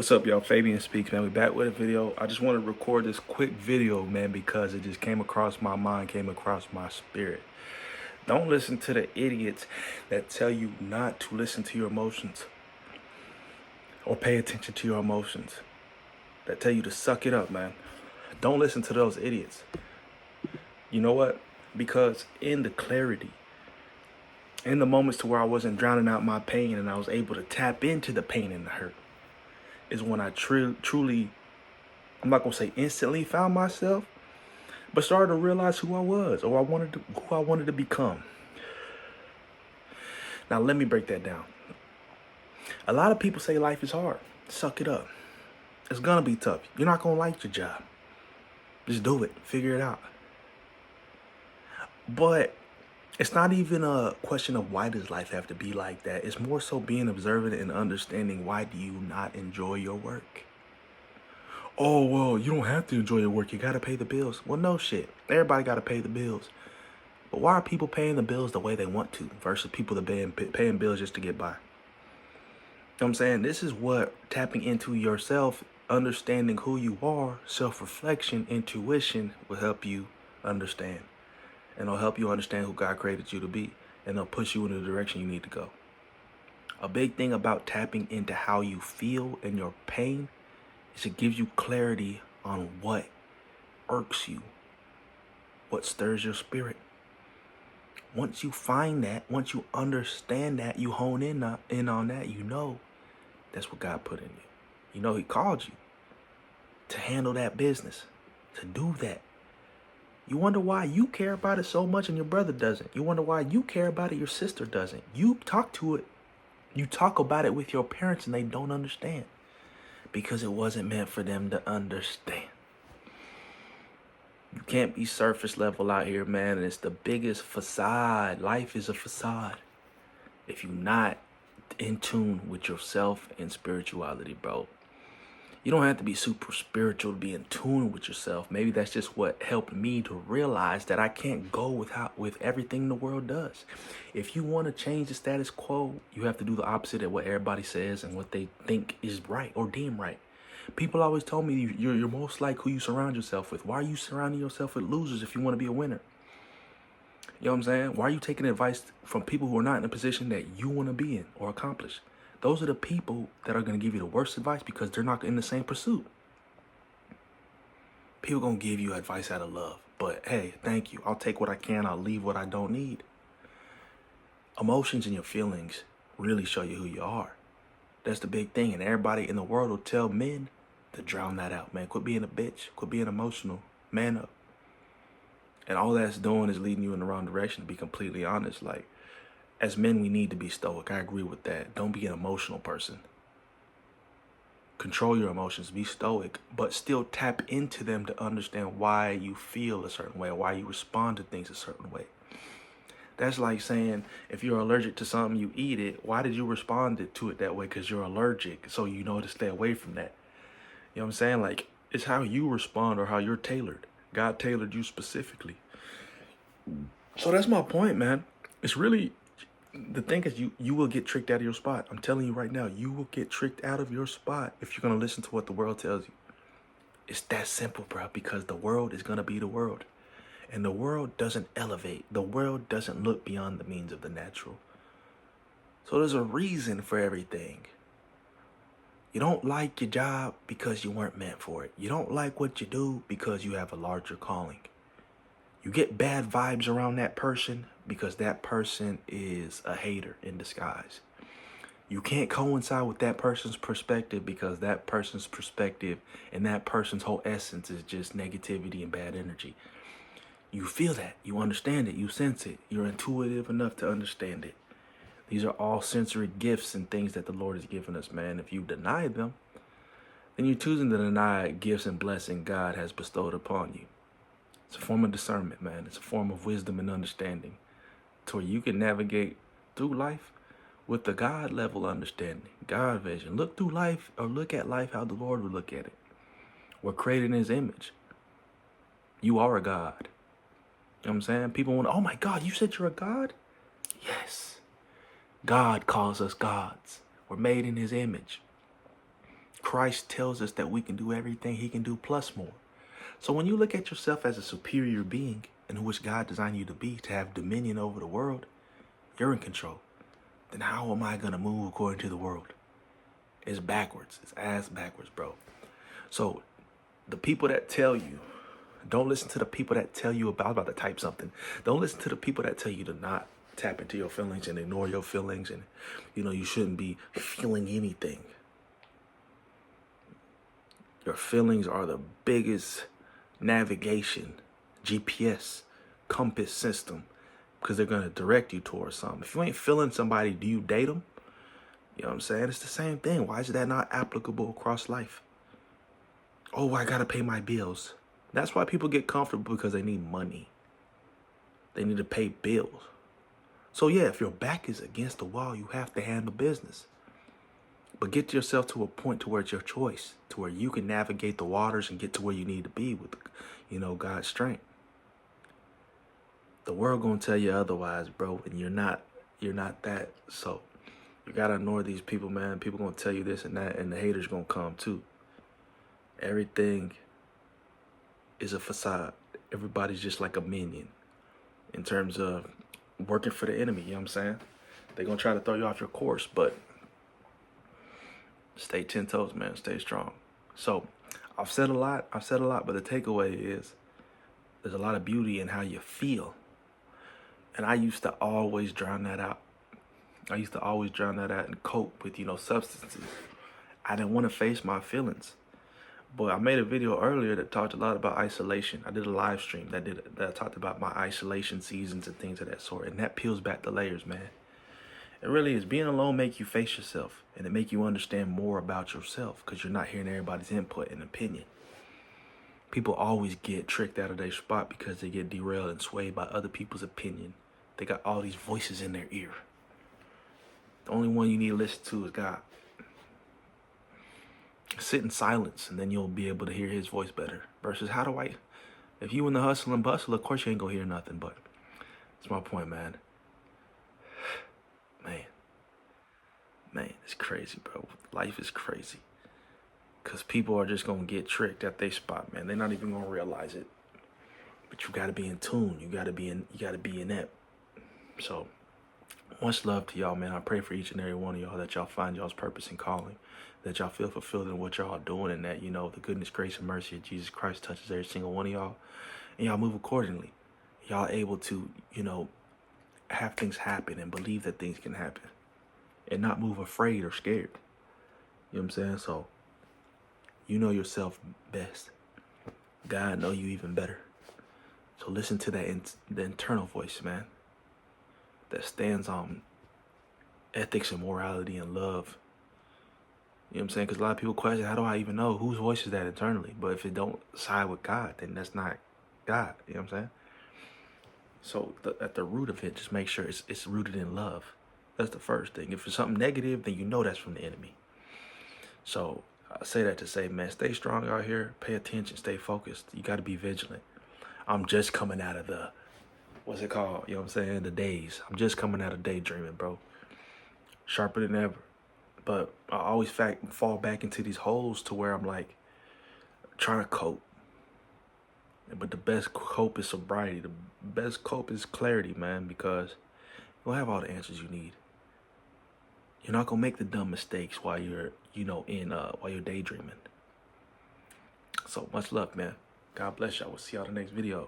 What's up, y'all? Fabian speaks, man. We back with a video. I just want to record this quick video, man, because it just came across my mind, came across my spirit. Don't listen to the idiots that tell you not to listen to your emotions or pay attention to your emotions, that tell you to suck it up, man. Don't listen to those idiots. You know what? Because in the clarity, in the moments to where I wasn't drowning out my pain and I was able to tap into the pain and the hurt, is when I truly, I'm not gonna say instantly found myself, but started to realize who I was or who I wanted to become. Now let me break that down. A lot of people say life is hard. Suck it up. It's gonna be tough. You're not gonna like your job. Just do it. Figure it out. But it's not even a question of why does life have to be like that. It's more so being observant and understanding, why do you not enjoy your work? Oh, well, you don't have to enjoy your work. You got to pay the bills. Well, no shit. Everybody got to pay the bills. But why are people paying the bills the way they want to versus people that paying bills just to get by? You know what I'm saying? This is what tapping into yourself, understanding who you are, self-reflection, intuition will help you understand. And it'll help you understand who God created you to be. And it'll push you in the direction you need to go. A big thing about tapping into how you feel and your pain is it gives you clarity on what irks you, what stirs your spirit. Once you find that, once you understand that, you hone in on that, you know that's what God put in you. You know he called you to handle that business, to do that. You wonder why you care about it so much and your brother doesn't. You wonder why you care about it, your sister doesn't. You talk about it with your parents and they don't understand. Because it wasn't meant for them to understand. You can't be surface level out here, man. And it's the biggest facade. Life is a facade. If you're not in tune with yourself and spirituality, bro. You don't have to be super spiritual to be in tune with yourself. Maybe that's just what helped me to realize that I can't go with everything the world does. If you want to change the status quo, you have to do the opposite of what everybody says and what they think is right or deem right. People always told me you're most like who you surround yourself with. Why are you surrounding yourself with losers if you want to be a winner? You know what I'm saying? Why are you taking advice from people who are not in a position that you want to be in or accomplish? Those are the people that are going to give you the worst advice because they're not in the same pursuit. People going to give you advice out of love. But hey, thank you. I'll take what I can. I'll leave what I don't need. Emotions and your feelings really show you who you are. That's the big thing. And everybody in the world will tell men to drown that out, man. Quit being a bitch. Quit being emotional. Man up. And all that's doing is leading you in the wrong direction, to be completely honest. Like, as men, we need to be stoic. I agree with that. Don't be an emotional person. Control your emotions. Be stoic. But still tap into them to understand why you feel a certain way or why you respond to things a certain way. That's like saying, if you're allergic to something, you eat it. Why did you respond to it that way? Because you're allergic. So you know to stay away from that. You know what I'm saying? Like, it's how you respond or how you're tailored. God tailored you specifically. So that's my point, man. It's really... The thing is, you will get tricked out of your spot. I'm telling you right now, you will get tricked out of your spot if you're going to listen to what the world tells you. It's that simple, bro, because the world is going to be the world. And the world doesn't elevate. The world doesn't look beyond the means of the natural. So there's a reason for everything. You don't like your job because you weren't meant for it. You don't like what you do because you have a larger calling. You get bad vibes around that person because that person is a hater in disguise. You can't coincide with that person's perspective because that person's perspective and that person's whole essence is just negativity and bad energy. You feel that. You understand it. You sense it. You're intuitive enough to understand it. These are all sensory gifts and things that the Lord has given us, man. If you deny them, then you're choosing to deny gifts and blessing God has bestowed upon you. It's a form of discernment, man. It's a form of wisdom and understanding to where you can navigate through life with the God level understanding, God vision. Look through life or look at life how the Lord would look at it. We're created in his image. You are a God. You know what I'm saying? People want, oh my God, you said you're a God? Yes. God calls us gods. We're made in his image. Christ tells us that we can do everything he can do plus more. So when you look at yourself as a superior being in which God designed you to be, to have dominion over the world, you're in control. Then how am I going to move according to the world? It's backwards. It's ass backwards, bro. So the people that tell you, don't listen to the people that tell you about to type something. Don't listen to the people that tell you to not tap into your feelings and ignore your feelings, and you shouldn't be feeling anything. Your feelings are the biggest navigation, GPS, compass system, because they're going to direct you towards something. If you ain't feeling somebody, do you date them? You know what I'm saying? It's the same thing. Why is that not applicable across life? Oh, I got to pay my bills. That's why people get comfortable, because they need money. They need to pay bills. So yeah, if your back is against the wall, you have to handle business. But get yourself to a point to where it's your choice, to where you can navigate the waters and get to where you need to be with, God's strength. The world gonna tell you otherwise, bro, and you're not that. So you gotta ignore these people, man. People gonna tell you this and that, and the haters gonna come too. Everything is a facade. Everybody's just like a minion in terms of working for the enemy. You know what I'm saying? They're gonna try to throw you off your course, but stay 10 toes, man. Stay strong. So I've said a lot, but the takeaway is there's a lot of beauty in how you feel. And I used to always drown that out. And cope with, substances. I didn't want to face my feelings. But I made a video earlier that talked a lot about isolation. I did a live stream that talked about my isolation seasons and things of that sort. And that peels back the layers, man. It really is. Being alone make you face yourself, and it make you understand more about yourself, because you're not hearing everybody's input and opinion. People always get tricked out of their spot because they get derailed and swayed by other people's opinion. They got all these voices in their ear. The only one you need to listen to is God. Sit in silence, and then you'll be able to hear his voice better. Versus, if you in the hustle and bustle, of course you ain't gonna hear nothing. But that's my point, man. Man, it's crazy, bro. Life is crazy. Because people are just going to get tricked at their spot, man. They're not even going to realize it. But you got to be in tune. You got to be in that. So, much love to y'all, man. I pray for each and every one of y'all that y'all find y'all's purpose and calling. That y'all feel fulfilled in what y'all doing, and that, the goodness, grace, and mercy of Jesus Christ touches every single one of y'all. And y'all move accordingly. Y'all able to, have things happen and believe that things can happen. And not move afraid or scared. You know what I'm saying? So, you know yourself best. God know you even better. So listen to the internal voice, man. That stands on ethics and morality and love. You know what I'm saying? Because a lot of people question, how do I even know whose voice is that internally? But if it don't side with God, then that's not God. You know what I'm saying? So at the root of it, just make sure it's rooted in love. That's the first thing. If it's something negative, then that's from the enemy. So I say that to say, man, stay strong out here. Pay attention. Stay focused. You got to be vigilant. I'm just coming out of what's it called? You know what I'm saying? The days. I'm just coming out of daydreaming, bro. Sharper than ever. But I always fall back into these holes to where I'm like trying to cope. But the best cope is sobriety. The best cope is clarity, man, because you don't have all the answers you need. You're not gonna make the dumb mistakes while you're, while you're daydreaming. So much love, man. God bless y'all. We'll see y'all in the next video.